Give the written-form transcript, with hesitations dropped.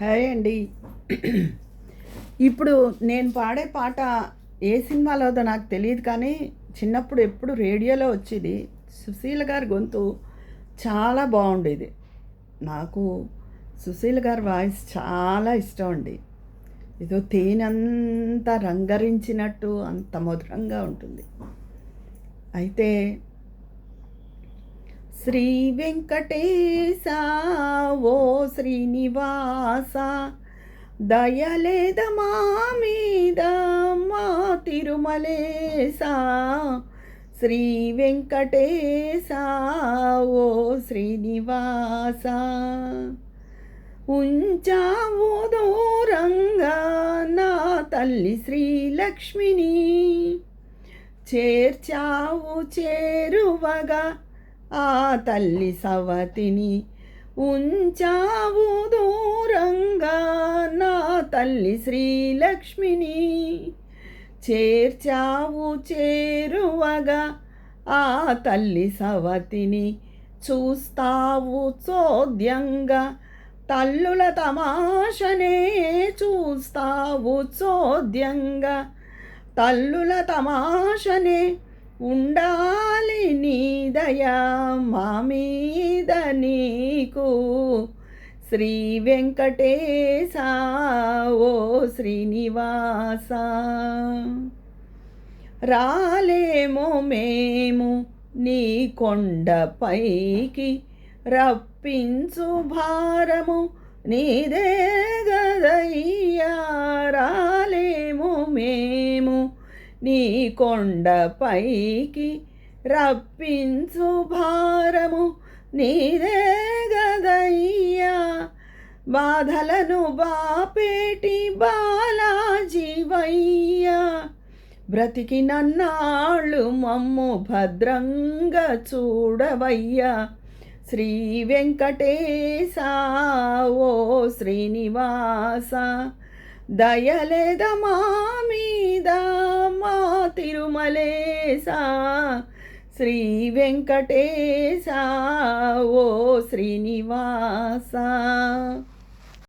Hi అండి. ఇప్పుడు నేను పాడే పాట ఏ సినిమాలోదో నాకు తెలియదు, కానీ చిన్నప్పుడు ఎప్పుడు రేడియోలో వచ్చేది. సుశీల గారి గొంతు చాలా బాగుండేది. నాకు సుశీల గారి వాయిస్ చాలా ఇష్టం అండి. ఏదో తేనంతా రంగరించినట్టు అంత మధురంగా ఉంటుంది. అయితే శ్రీ వెంకటేశ ఓ శ్రీనివాస, దయలేద మా మీద మా తిరుమలేశ. శ్రీ వెంకటేశ ఓ శ్రీనివాస, ఉంచావు దూరంగా నా తల్లి శ్రీలక్ష్మిని, చేర్చావు చేరువగా ఆ తల్లి సవతిని. ఉంచావు దూరంగా నా తల్లి శ్రీలక్ష్మిని, చేర్చావు చేరువగా ఆ తల్లి సవతిని. చూస్తావు చోద్యంగా తల్లుల తమాషనే, చూస్తావు చోద్యంగా తల్లుల తమాషనే. ఉండాలి నీ దయా మా మీద నీకు, శ్రీ వెంకటేశ ఓ శ్రీనివాస. రాలేమో మేము నీ కొండపైకి, రప్పించు భారము నీదే గదయ్యా. రాలేమో మేము నీ కొండపైకి, రప్పించు భారము నీదే గదయ్యా. బాధలను బాపేటి బాలాజీవయ్యా, బ్రతికి నన్నాళ్ళు మమ్ము భద్రంగా చూడవయ్యా. శ్రీ వెంకటేశ ఓ శ్రీనివాస, దయలేద మా మీద మా తిరుమలేశ. శ్రీ వెంకటేశ ఓ శ్రీనివాస.